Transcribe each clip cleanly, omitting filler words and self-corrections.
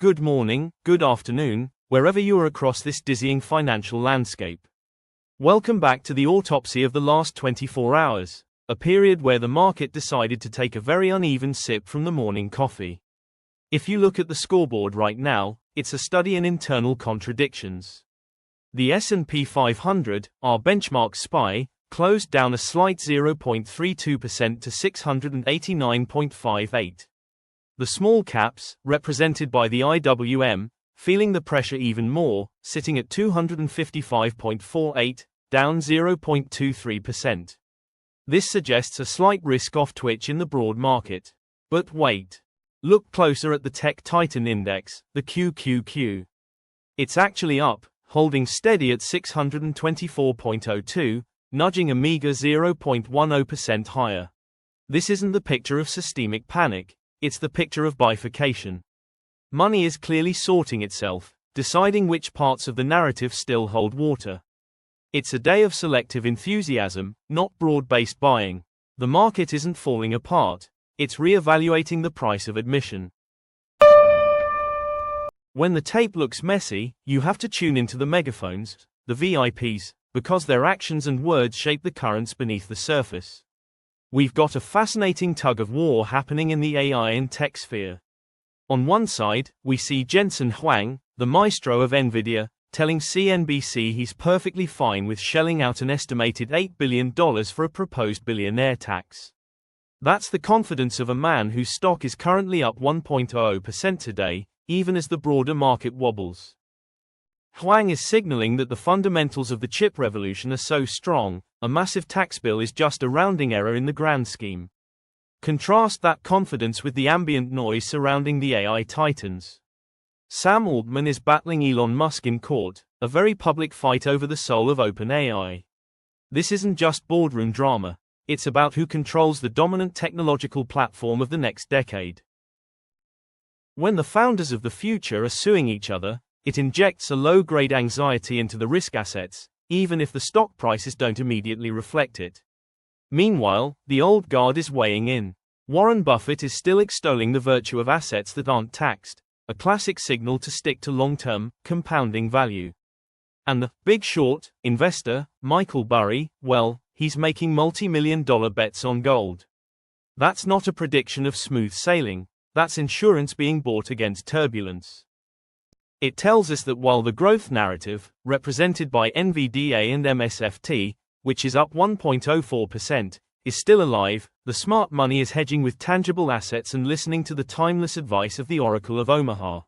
Good morning, good afternoon, wherever you are across this dizzying financial landscape. Welcome back to the autopsy of the last 24 hours, a period where the market decided to take a very uneven sip from the morning coffee. If you look at the scoreboard right now, it's a study in internal contradictions. The S&P 500, our benchmark SPY, closed down a slight 0.32% to 689.58. The small caps, represented by the IWM, feeling the pressure even more, sitting at 255.48, down 0.23%. This suggests a slight risk-off twitch in the broad market. But wait. Look closer at the Tech Titan Index, the QQQ. It's actually up, holding steady at 624.02, nudging a meager 0.10% higher. This isn't the picture of systemic panic. It's the picture of bifurcation. Money is clearly sorting itself, deciding which parts of the narrative still hold water. It's a day of selective enthusiasm, not broad-based buying. The market isn't falling apart, it's re-evaluating the price of admission. When the tape looks messy, you have to tune into the megaphones, the VIPs, because their actions and words shape the currents beneath the surface. We've got a fascinating tug-of-war happening in the AI and tech sphere. On one side, we see Jensen Huang, the maestro of Nvidia, telling CNBC he's perfectly fine with shelling out an estimated $8 billion for a proposed billionaire tax. That's the confidence of a man whose stock is currently up 1.00% today, even as the broader market wobbles. Huang is signaling that the fundamentals of the chip revolution are so strong, a massive tax bill is just a rounding error in the grand scheme. Contrast that confidence with the ambient noise surrounding the AI titans. Sam Altman is battling Elon Musk in court, a very public fight over the soul of OpenAI. This isn't just boardroom drama, it's about who controls the dominant technological platform of the next decade. When the founders of the future are suing each other, it injects a low-grade anxiety into the risk assets, even if the stock prices don't immediately reflect it. Meanwhile, the old guard is weighing in. Warren Buffett is still extolling the virtue of assets that aren't taxed, a classic signal to stick to long-term, compounding value. And the big short investor, Michael Burry, well, he's making multi-million-dollar bets on gold. That's not a prediction of smooth sailing, that's insurance being bought against turbulence. It tells us that while the growth narrative, represented by Nvidia and MSFT, which is up 1.04%, is still alive, the smart money is hedging with tangible assets and listening to the timeless advice of the Oracle of Omaha.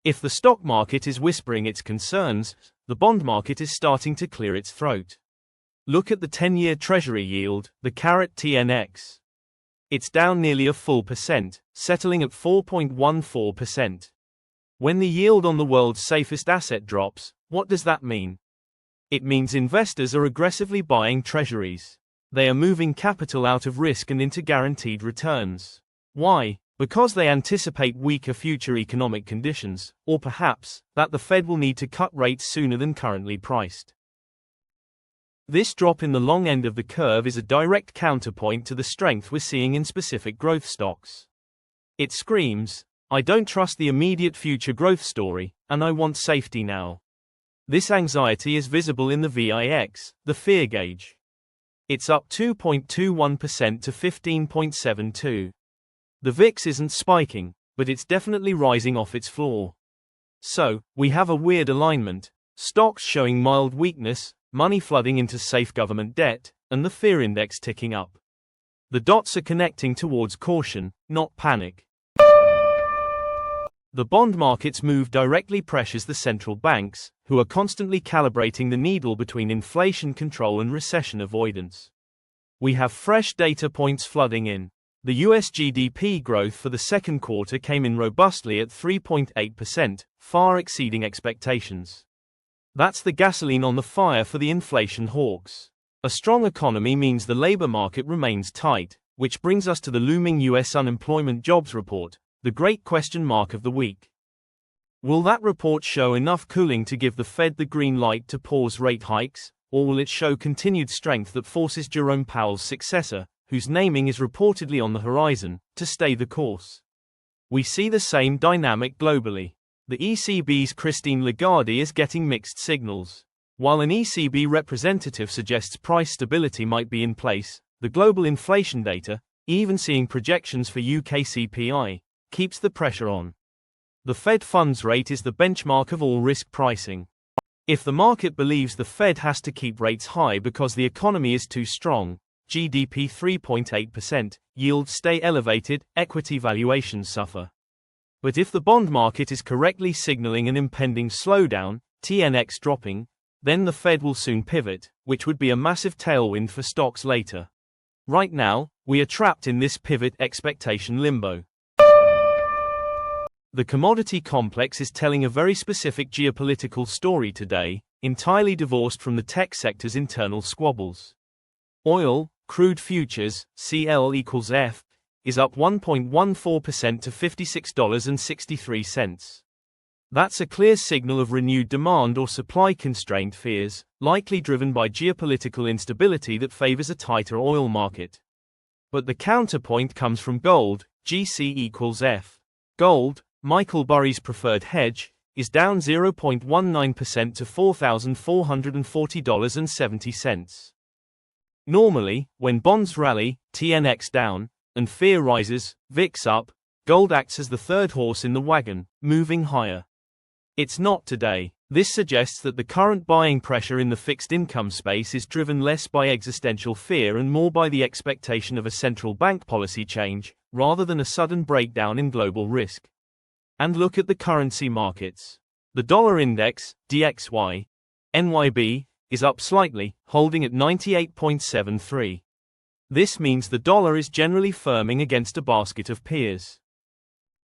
If the stock market is whispering its concerns, the bond market is starting to clear its throat. Look at the 10-year Treasury yield, the carat TNX. It's down nearly a full percent, settling at 4.14%. When the yield on the world's safest asset drops, what does that mean? It means investors are aggressively buying treasuries. They are moving capital out of risk and into guaranteed returns. Why? Because they anticipate weaker future economic conditions, or perhaps, that the Fed will need to cut rates sooner than currently priced. This drop in the long end of the curve is a direct counterpoint to the strength we're seeing in specific growth stocks. It screams, I don't trust the immediate future growth story, and I want safety now. This anxiety is visible in the VIX, the fear gauge. It's up 2.21% to 15.72. The VIX isn't spiking, but it's definitely rising off its floor. So, we have a weird alignment, stocks showing mild weakness, money flooding into safe government debt, and the fear index ticking up. The dots are connecting towards caution, not panic. The bond market's move directly pressures the central banks, who are constantly calibrating the needle between inflation control and recession avoidance. We have fresh data points flooding in. The US GDP growth for the second quarter came in robustly at 3.8%, far exceeding expectations. That's the gasoline on the fire for the inflation hawks. A strong economy means the labor market remains tight, which brings us to the looming US unemployment jobs report, the great question mark of the week. Will that report show enough cooling to give the Fed the green light to pause rate hikes, or will it show continued strength that forces Jerome Powell's successor, whose naming is reportedly on the horizon, to stay the course? We see the same dynamic globally. The ECB's Christine Lagarde is getting mixed signals. While an ECB representative suggests price stability might be in place, the global inflation data, even seeing projections for UK CPI, keeps the pressure on. The Fed funds rate is the benchmark of all risk pricing. If the market believes the Fed has to keep rates high because the economy is too strong, GDP 3.8%, yields stay elevated, equity valuations suffer. But if the bond market is correctly signaling an impending slowdown, TNX dropping, then the Fed will soon pivot, which would be a massive tailwind for stocks later. Right now, we are trapped in this pivot expectation limbo. The commodity complex is telling a very specific geopolitical story today, entirely divorced from the tech sector's internal squabbles. Oil, crude futures, CL equals F, is up 1.14% to $56.63. That's a clear signal of renewed demand or supply constraint fears, likely driven by geopolitical instability that favors a tighter oil market. But the counterpoint comes from gold, GC equals F. Gold, Michael Burry's preferred hedge, is down 0.19% to $4,440.70. Normally, when bonds rally, TNX down, and fear rises, VIX up, gold acts as the third horse in the wagon, moving higher. It's not today. This suggests that the current buying pressure in the fixed income space is driven less by existential fear and more by the expectation of a central bank policy change, rather than a sudden breakdown in global risk. And look at the currency markets. The dollar index, DXY, NYB, is up slightly, holding at 98.73. This means the dollar is generally firming against a basket of peers.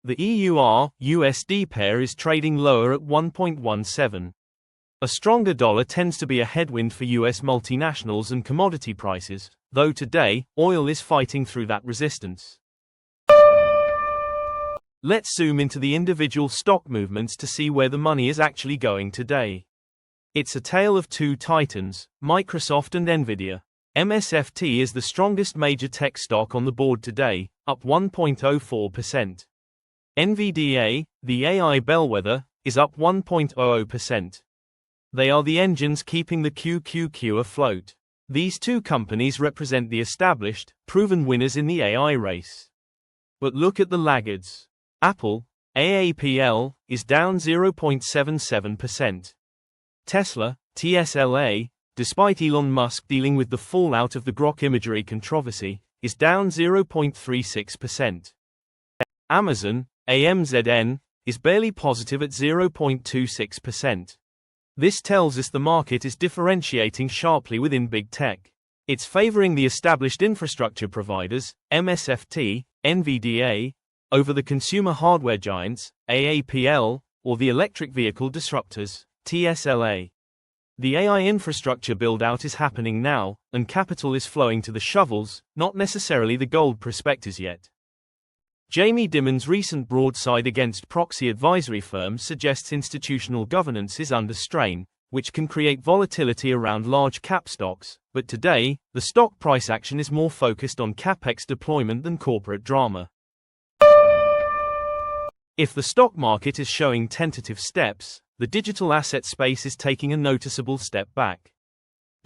The EUR-USD pair is trading lower at 1.17. A stronger dollar tends to be a headwind for US multinationals and commodity prices, though today, oil is fighting through that resistance. Let's zoom into the individual stock movements to see where the money is actually going today. It's a tale of two titans, Microsoft and Nvidia. MSFT is the strongest major tech stock on the board today, up 1.04%. Nvidia, the AI bellwether, is up 1.00%. They are the engines keeping the QQQ afloat. These two companies represent the established, proven winners in the AI race. But look at the laggards. Apple, AAPL, is down 0.77%. Tesla, TSLA, despite Elon Musk dealing with the fallout of the Grok imagery controversy, is down 0.36%. Amazon, AMZN, is barely positive at 0.26%. This tells us the market is differentiating sharply within big tech. It's favoring the established infrastructure providers, MSFT, Nvidia, over the consumer hardware giants, AAPL, or the electric vehicle disruptors, TSLA. The AI infrastructure build-out is happening now, and capital is flowing to the shovels, not necessarily the gold prospectors yet. Jamie Dimon's recent broadside against proxy advisory firms suggests institutional governance is under strain, which can create volatility around large cap stocks, but today, the stock price action is more focused on capex deployment than corporate drama. If the stock market is showing tentative steps, the digital asset space is taking a noticeable step back.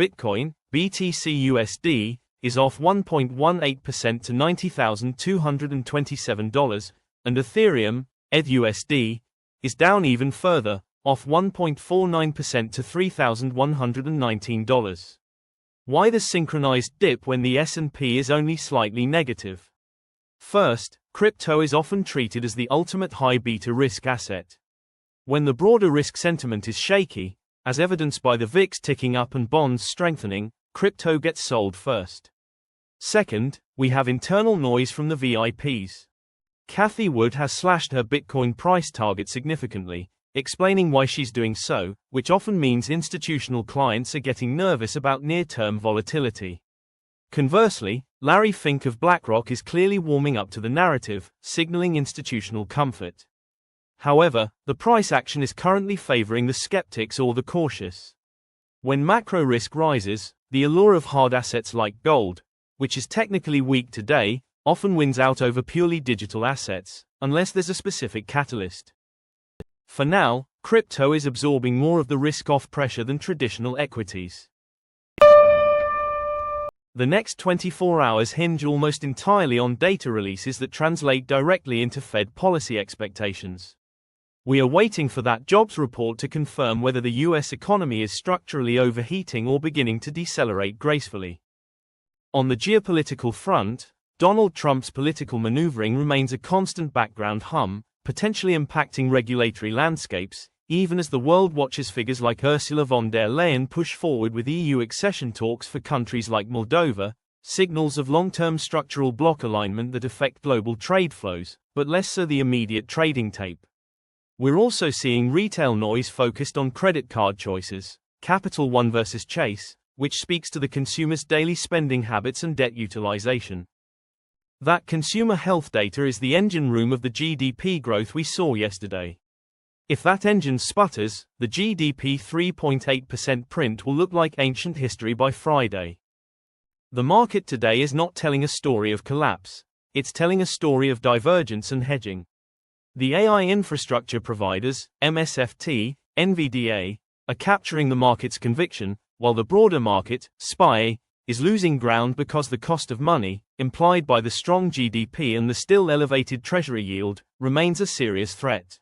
Bitcoin, BTC-USD, is off 1.18% to $90,227, and Ethereum, ETHUSD, is down even further, off 1.49% to $3,119. Why the synchronized dip when the S&P is only slightly negative? First, crypto is often treated as the ultimate high beta risk asset. When the broader risk sentiment is shaky, as evidenced by the VIX ticking up and bonds strengthening, crypto gets sold first. Second, we have internal noise from the VIPs. Cathie Wood has slashed her Bitcoin price target significantly, explaining why she's doing so, which often means institutional clients are getting nervous about near-term volatility. Conversely, Larry Fink of BlackRock is clearly warming up to the narrative, signaling institutional comfort. However, the price action is currently favoring the skeptics or the cautious. When macro risk rises, the allure of hard assets like gold, which is technically weak today, often wins out over purely digital assets, unless there's a specific catalyst. For now, crypto is absorbing more of the risk-off pressure than traditional equities. The next 24 hours hinge almost entirely on data releases that translate directly into Fed policy expectations. We are waiting for that jobs report to confirm whether the US economy is structurally overheating or beginning to decelerate gracefully. On the geopolitical front, Donald Trump's political maneuvering remains a constant background hum, potentially impacting regulatory landscapes, even as the world watches figures like Ursula von der Leyen push forward with EU accession talks for countries like Moldova, signals of long-term structural bloc alignment that affect global trade flows, but less so the immediate trading tape. We're also seeing retail noise focused on credit card choices, Capital One versus Chase, which speaks to the consumer's daily spending habits and debt utilization. That consumer health data is the engine room of the GDP growth we saw yesterday. If that engine sputters, the GDP 3.8% print will look like ancient history by Friday. The market today is not telling a story of collapse, it's telling a story of divergence and hedging. The AI infrastructure providers, MSFT, Nvidia, are capturing the market's conviction, while the broader market, SPY, is losing ground because the cost of money, implied by the strong GDP and the still elevated Treasury yield, remains a serious threat.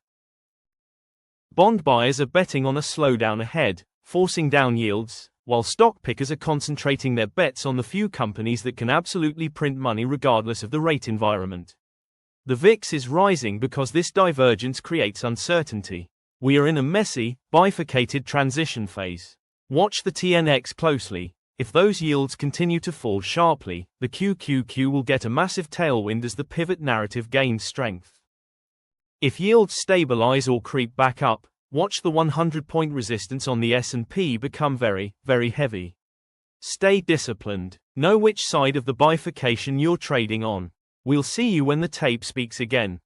Bond buyers are betting on a slowdown ahead, forcing down yields, while stock pickers are concentrating their bets on the few companies that can absolutely print money regardless of the rate environment. The VIX is rising because this divergence creates uncertainty. We are in a messy, bifurcated transition phase. Watch the TNX closely. If those yields continue to fall sharply, the QQQ will get a massive tailwind as the pivot narrative gains strength. If yields stabilize or creep back up, watch the 100-point resistance on the S&P become very, very heavy. Stay disciplined. Know which side of the bifurcation you're trading on. We'll see you when the tape speaks again.